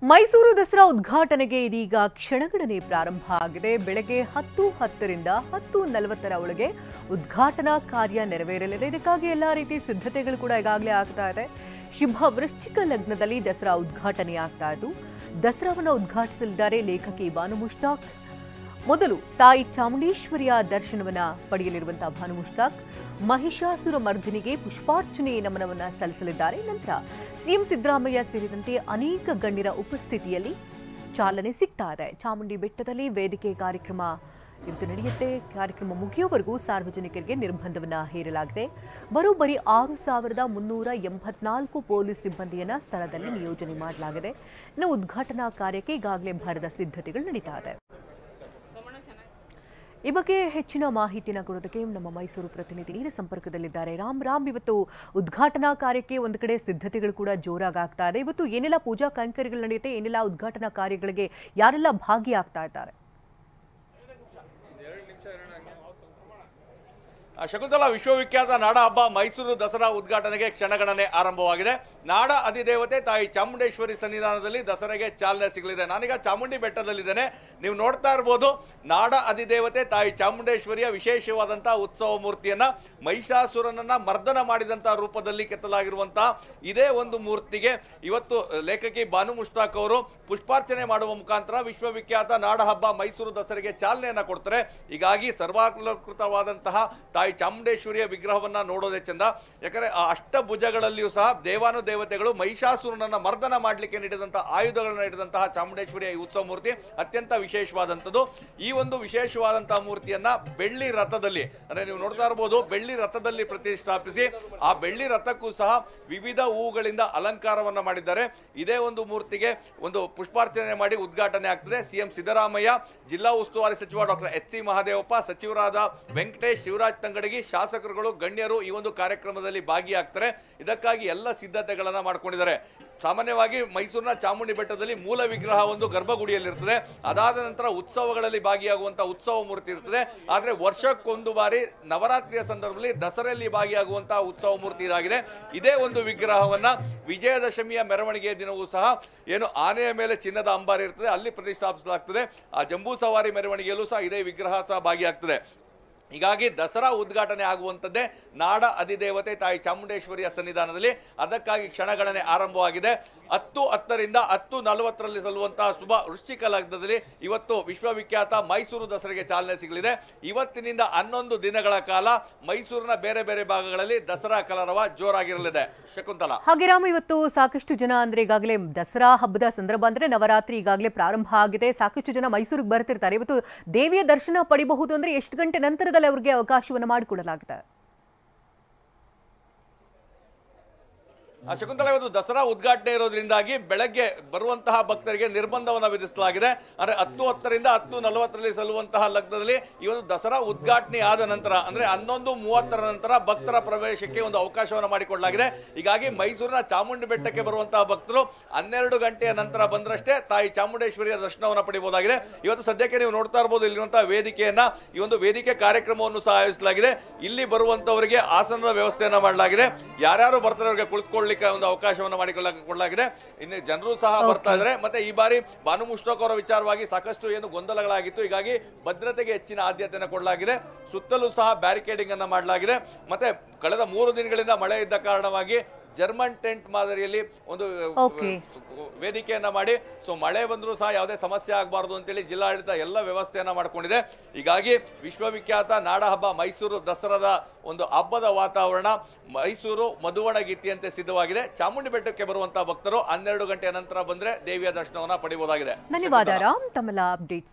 ಮೈಸೂರು ದಸರಾ ಉದ್ಘಾಟನೆಗೆ ಇದೀಗ ಕ್ಷಣಗಣನೆ ಪ್ರಾರಂಭ ಆಗಿದೆ. ಬೆಳಗ್ಗೆ 10:10ರಿಂದ 10:40 ಒಳಗೆ ಉದ್ಘಾಟನಾ ಕಾರ್ಯ ನೆರವೇರಲಿದೆ. ಇದಕ್ಕಾಗಿ ಎಲ್ಲಾ ರೀತಿ ಸಿದ್ಧತೆಗಳು ಕೂಡ ಈಗಾಗಲೇ ಆಗ್ತಾ ಇದೆ. ಶುಭ ವೃಶ್ಚಿಕ ಲಗ್ನದಲ್ಲಿ ದಸರಾ ಉದ್ಘಾಟನೆ ಆಗ್ತಾ ಇದ್ದು, ದಸರಾವನ್ನು ಉದ್ಘಾಟಿಸಲಿದ್ದಾರೆ ಲೇಖಕಿ ಬಾನು ಮುಷ್ತಾಕ್. ಮೊದಲು ತಾಯಿ ಚಾಮುಂಡೇಶ್ವರಿಯ ದರ್ಶನವನ್ನ ಪಡೆಯಲಿರುವಂತಹ ಬಾನು ಮುಷ್ತಾಕ್ ಮಹಿಷಾಸುರ ಮರ್ದಿನಿಗೆ ಪುಷ್ಪಾರ್ಚನೆ ನಮನವನ್ನ ಸಲ್ಲಿಸಲಿದ್ದಾರೆ. ನಂತರ ಸಿಎಂ ಸಿದ್ದರಾಮಯ್ಯ ಸೇರಿದಂತೆ ಅನೇಕ ಗಣ್ಯರ ಉಪಸ್ಥಿತಿಯಲ್ಲಿ ಚಾಲನೆ ಸಿಗ್ತಾ ಇದೆ. ಚಾಮುಂಡಿ ಬೆಟ್ಟದಲ್ಲಿ ವೇದಿಕೆ ಕಾರ್ಯಕ್ರಮ ಇವತ್ತು ನಡೆಯುತ್ತೆ. ಕಾರ್ಯಕ್ರಮ ಮುಗಿಯುವವರೆಗೂ ಸಾರ್ವಜನಿಕರಿಗೆ ನಿರ್ಬಂಧವನ್ನ ಹೇರಲಾಗಿದೆ. ಬರೋಬ್ಬರಿ 6,384 ಪೊಲೀಸ್ ಸಿಬ್ಬಂದಿಯನ್ನ ಸ್ಥಳದಲ್ಲಿ ನಿಯೋಜನೆ ಮಾಡಲಾಗಿದೆ. ಇನ್ನು ಉದ್ಘಾಟನಾ ಕಾರ್ಯಕ್ಕೆ ಈಗಾಗಲೇ ಭರದ ಸಿದ್ಧತೆಗಳು ನಡೀತಾ ಇದೆ. ಈ ಬಗ್ಗೆ ಹೆಚ್ಚಿನ ಮಾಹಿತಿಯನ್ನು ಕೊಡೋದಕ್ಕೆ ನಮ್ಮ ಮೈಸೂರು ಪ್ರತಿನಿಧಿ ನೇರ ಸಂಪರ್ಕದಲ್ಲಿದ್ದಾರೆ. ರಾಮ್, ಇವತ್ತು ಉದ್ಘಾಟನಾ ಕಾರ್ಯಕ್ಕೆ ಒಂದು ಕಡೆ ಸಿದ್ಧತೆಗಳು ಕೂಡ ಜೋರಾಗಿ ಆಗ್ತಾ ಇದೆ. ಇವತ್ತು ಏನೆಲ್ಲ ಪೂಜಾ ಕೈಂಕರ್ಯಗಳು ನಡೆಯುತ್ತೆ, ಏನೆಲ್ಲ ಉದ್ಘಾಟನಾ ಕಾರ್ಯಗಳಿಗೆ ಯಾರೆಲ್ಲ ಭಾಗಿಯಾಗ್ತಾ ಇದ್ದಾರೆ? ಶಕುಂತಲಾ, ವಿಶ್ವವಿಖ್ಯಾತ ನಾಡ ಹಬ್ಬ ಮೈಸೂರು ದಸರಾ ಉದ್ಘಾಟನೆಗೆ ಕ್ಷಣಗಣನೆ ಆರಂಭವಾಗಿದೆ. ನಾಡ ಅಧಿದೇವತೆ ತಾಯಿ ಚಾಮುಂಡೇಶ್ವರಿ ಸನ್ನಿಧಾನದಲ್ಲಿ ದಸರೆಗೆ ಚಾಲನೆ ಸಿಗಲಿದೆ. ನಾನೀಗ ಚಾಮುಂಡಿ ಬೆಟ್ಟದಲ್ಲಿದ್ದೇನೆ. ನೀವು ನೋಡ್ತಾ ಇರ್ಬೋದು, ನಾಡ ಅಧಿದೇವತೆ ತಾಯಿ ಚಾಮುಂಡೇಶ್ವರಿಯ ವಿಶೇಷವಾದಂತಹ ಉತ್ಸವ ಮೂರ್ತಿಯನ್ನ ಮಹಿಷಾಸುರನನ್ನ ಮರ್ದನ ಮಾಡಿದಂತಹ ರೂಪದಲ್ಲಿ ಕೆತ್ತಲಾಗಿರುವಂತಹ ಇದೇ ಒಂದು ಮೂರ್ತಿಗೆ ಇವತ್ತು ಲೇಖಕಿ ಬಾನು ಮುಷ್ತಾಕ್ ಅವರು ಪುಷ್ಪಾರ್ಚನೆ ಮಾಡುವ ಮುಖಾಂತರ ವಿಶ್ವವಿಖ್ಯಾತ ನಾಡ ಹಬ್ಬ ಮೈಸೂರು ದಸರೆಗೆ ಚಾಲನೆಯನ್ನ ಕೊಡ್ತಾರೆ. ಹೀಗಾಗಿ ಸರ್ವಾಲಂಕೃತವಾದಂತಹ ತಾಯಿ ಚಾಮುಂಡೇಶ್ವರಿಯ ವಿಗ್ರಹವನ್ನ ನೋಡೋದೇ ಚಂದ. ಯಾಕಂದ್ರೆ ಆ ಅಷ್ಟಭುಜಗಳಲ್ಲಿಯೂ ಸಹ ದೇವಾನುದೇವತೆಗಳು ಮಹಿಷಾಸುರನನ್ನ ಮರ್ದನ ಮಾಡಲಿಕ್ಕೆ ನೀಡಿದಂತಹ ಆಯುಧಗಳನ್ನ ನೀಡಿದಂತಹ ಚಾಮುಂಡೇಶ್ವರಿಯ ಈ ಉತ್ಸವ ಮೂರ್ತಿ ಅತ್ಯಂತ ವಿಶೇಷವಾದಂಥದ್ದು. ಈ ಒಂದು ವಿಶೇಷವಾದಂತಹ ಮೂರ್ತಿಯನ್ನ ಬೆಳ್ಳಿ ರಥದಲ್ಲಿ, ಅಂದ್ರೆ ನೀವು ನೋಡ್ತಾ ಇರಬಹುದು, ಬೆಳ್ಳಿ ರಥದಲ್ಲಿ ಪ್ರತಿಷ್ಠಾಪಿಸಿ ಆ ಬೆಳ್ಳಿ ರಥಕ್ಕೂ ಸಹ ವಿವಿಧ ಹೂಗಳಿಂದ ಅಲಂಕಾರವನ್ನ ಮಾಡಿದ್ದಾರೆ. ಇದೇ ಒಂದು ಮೂರ್ತಿಗೆ ಒಂದು ಪುಷ್ಪಾರ್ಚನೆ ಮಾಡಿ ಉದ್ಘಾಟನೆ ಆಗ್ತದೆ. ಸಿಎಂ ಸಿದ್ದರಾಮಯ್ಯ, ಜಿಲ್ಲಾ ಉಸ್ತುವಾರಿ ಸಚಿವ ಡಾಕ್ಟರ್ ಎಚ್ ಸಿ ಮಹದೇವಪ್ಪ, ಸಚಿವರಾದ ವೆಂಕಟೇಶ್, ಶಿವರಾಜ್ ತಂಗಡಗಿ, ಶಾಸಕರುಗಳು, ಗಣ್ಯರು ಈ ಒಂದು ಕಾರ್ಯಕ್ರಮದಲ್ಲಿ ಭಾಗಿಯಾಗ್ತಾರೆ. ಇದಕ್ಕಾಗಿ ಎಲ್ಲ ಸಿದ್ಧತೆಗಳನ್ನ ಮಾಡ್ಕೊಂಡಿದ್ದಾರೆ. ಸಾಮಾನ್ಯವಾಗಿ ಮೈಸೂರಿನ ಚಾಮುಂಡಿ ಬೆಟ್ಟದಲ್ಲಿ ಮೂಲ ವಿಗ್ರಹ ಒಂದು ಗರ್ಭಗುಡಿಯಲ್ಲಿರ್ತದೆ. ಅದಾದ ನಂತರ ಉತ್ಸವಗಳಲ್ಲಿ ಭಾಗಿಯಾಗುವಂತಹ ಉತ್ಸವ ಮೂರ್ತಿ ಇರ್ತದೆ. ಆದರೆ ವರ್ಷಕ್ಕೊಂದು ಬಾರಿ ನವರಾತ್ರಿಯ ಸಂದರ್ಭದಲ್ಲಿ ದಸರೆಯಲ್ಲಿ ಭಾಗಿಯಾಗುವಂತಹ ಉತ್ಸವ ಮೂರ್ತಿ ಇದಾಗಿದೆ. ಇದೇ ಒಂದು ವಿಗ್ರಹವನ್ನ ವಿಜಯದಶಮಿಯ ಮೆರವಣಿಗೆಯ ದಿನವೂ ಸಹ ಏನು ಆನೆಯ ಮೇಲೆ ಚಿನ್ನದ ಅಂಬಾರಿ ಇರ್ತದೆ ಅಲ್ಲಿ ಪ್ರತಿಷ್ಠಾಪಿಸಲಾಗ್ತದೆ. ಆ ಜಂಬೂ ಸವಾರಿ ಮೆರವಣಿಗೆಯಲ್ಲೂ ಸಹ ಇದೇ ವಿಗ್ರಹ ಸಹ ಭಾಗಿಯಾಗ್ತದೆ. ಹೀಗಾಗಿ ದಸರಾ ಉದ್ಘಾಟನೆ ಆಗುವಂಥದ್ದೇ ನಾಡ ಅಧಿದೇವತೆ ತಾಯಿ ಚಾಮುಂಡೇಶ್ವರಿಯ ಸನ್ನಿಧಾನದಲ್ಲಿ. ಅದಕ್ಕಾಗಿ ಕ್ಷಣಗಣನೆ ಆರಂಭವಾಗಿದೆ. 10:10ರಿಂದ 10:40ರಲ್ಲಿ ಸಲ್ಲುವಂತಹ ಶುಭ ವೃಶ್ಚಿಕ ಲಗ್ನದಲ್ಲಿ ಇವತ್ತು ವಿಶ್ವವಿಖ್ಯಾತ ಮೈಸೂರು ದಸರೆಗೆ ಚಾಲನೆ ಸಿಗಲಿದೆ. ಇವತ್ತಿನಿಂದ 11 ದಿನಗಳ ಕಾಲ ಮೈಸೂರಿನ ಬೇರೆ ಬೇರೆ ಭಾಗಗಳಲ್ಲಿ ದಸರಾ ಕಲರವ ಜೋರಾಗಿರಲಿದೆ. ಶಕುಂತಲಾ, ಹಾಗೆ ರಾಮ್, ಇವತ್ತು ಸಾಕಷ್ಟು ಜನ, ಅಂದ್ರೆ ಈಗಾಗಲೇ ದಸರಾ ಹಬ್ಬದ ಸಂದರ್ಭ ಅಂದ್ರೆ ನವರಾತ್ರಿ ಈಗಾಗಲೇ ಪ್ರಾರಂಭ ಆಗಿದೆ. ಸಾಕಷ್ಟು ಜನ ಮೈಸೂರಿಗೆ ಬರ್ತಿರ್ತಾರೆ. ಇವತ್ತು ದೇವಿಯ ದರ್ಶನ ಪಡಿಬಹುದು ಅಂದ್ರೆ ಎಷ್ಟು ಗಂಟೆ ನಂತರದಲ್ಲಿ ಅವರಿಗೆ ಅವಕಾಶವನ್ನು ಮಾಡಿಕೊಡಲಾಗಿದೆ? ಶಕುಂತಲಾ, ಇವತ್ತು ದಸರಾ ಉದ್ಘಾಟನೆ ಇರೋದ್ರಿಂದಾಗಿ ಬೆಳಗ್ಗೆ ಬರುವಂತಹ ಭಕ್ತರಿಗೆ ನಿರ್ಬಂಧವನ್ನು ವಿಧಿಸಲಾಗಿದೆ. ಅಂದ್ರೆ 10:10ರಿಂದ 10:40ರಲ್ಲಿ ಸಲ್ಲುವಂತಹ ಲಗ್ನದಲ್ಲಿ ಈ ಒಂದು ದಸರಾ ಉದ್ಘಾಟನೆ ಆದ ನಂತರ ಅಂದ್ರೆ 11:30 ನಂತರ ಭಕ್ತರ ಪ್ರವೇಶಕ್ಕೆ ಒಂದು ಅವಕಾಶವನ್ನು ಮಾಡಿಕೊಡಲಾಗಿದೆ. ಹೀಗಾಗಿ ಮೈಸೂರಿನ ಚಾಮುಂಡಿ ಬೆಟ್ಟಕ್ಕೆ ಬರುವಂತಹ ಭಕ್ತರು 12 ಗಂಟೆಯ ನಂತರ ಬಂದ್ರಷ್ಟೇ ತಾಯಿ ಚಾಮುಂಡೇಶ್ವರಿಯ ದರ್ಶನವನ್ನು ಪಡೆಯಬಹುದಾಗಿದೆ. ಇವತ್ತು ಸದ್ಯಕ್ಕೆ ನೀವು ನೋಡ್ತಾ ಇರಬಹುದು, ಇಲ್ಲಿರುವಂತಹ ವೇದಿಕೆಯನ್ನ, ಈ ಒಂದು ವೇದಿಕೆ ಕಾರ್ಯಕ್ರಮವನ್ನು ಸಹ ಆಯೋಜಿಸಲಾಗಿದೆ. ಇಲ್ಲಿ ಬರುವಂತವರಿಗೆ ಆಸನದ ವ್ಯವಸ್ಥೆಯನ್ನ ಮಾಡಲಾಗಿದೆ. ಯಾರ್ಯಾರು ಬರ್ತಾರೆ ಅವರಿಗೆ ಕುಳಿತುಕೊಳ್ಳಿ ಒಂದು ಅವಕಾಶವನ್ನು ಮಾಡಿಕೊಳ್ಳಲಾಗಿದೆ. ಇನ್ನು ಜನರು ಸಹ ಬರ್ತಾ ಇದ್ದಾರೆ. ಮತ್ತೆ ಈ ಬಾರಿ ಬಾನು ಮುಷ್ತಾಕ್ ಅವರ ವಿಚಾರವಾಗಿ ಸಾಕಷ್ಟು ಏನು ಗೊಂದಲಗಳಾಗಿತ್ತು. ಹೀಗಾಗಿ ಭದ್ರತೆಗೆ ಹೆಚ್ಚಿನ ಆದ್ಯತೆಯನ್ನು ಕೊಡಲಾಗಿದೆ. ಸುತ್ತಲೂ ಸಹ ಬ್ಯಾರಿಕೇಡಿಂಗ್ ಅನ್ನ ಮಾಡಲಾಗಿದೆ. ಮತ್ತೆ ಕಳೆದ 3 ದಿನಗಳಿಂದ ಮಳೆ ಇದ್ದ ಕಾರಣವಾಗಿ ಜರ್ಮನ್ ಟೆಂಟ್ ಮಾದರಿಯಲ್ಲಿ ಒಂದು ವೇದಿಕೆಯನ್ನ ಮಾಡಿ, ಸೊ ಮಳೆ ಬಂದರೂ ಸಹ ಯಾವುದೇ ಸಮಸ್ಯೆ ಆಗಬಾರದು ಅಂತೇಳಿ ಜಿಲ್ಲಾಡಳಿತ ಎಲ್ಲ ವ್ಯವಸ್ಥೆಯನ್ನ ಮಾಡಿಕೊಂಡಿದೆ. ಹೀಗಾಗಿ ವಿಶ್ವವಿಖ್ಯಾತ ನಾಡ ಹಬ್ಬ ಮೈಸೂರು ದಸರಾದ ಒಂದು ಹಬ್ಬದ ವಾತಾವರಣ ಮೈಸೂರು ಮಧುವಣಗೀತಿಯಂತೆ ಸಿದ್ಧವಾಗಿದೆ. ಚಾಮುಂಡಿ ಬೆಟ್ಟಕ್ಕೆ ಬರುವಂತಹ ಭಕ್ತರು 12 ಗಂಟೆಯ ನಂತರ ಬಂದ್ರೆ ದೇವಿಯ ದರ್ಶನವನ್ನ ಪಡೆಯಬಹುದಾಗಿದೆ. ಧನ್ಯವಾದ ರಾಮ್, ತಮ್ಮೆಲ್ಲ ಅಪ್ಡೇಟ್ಸ್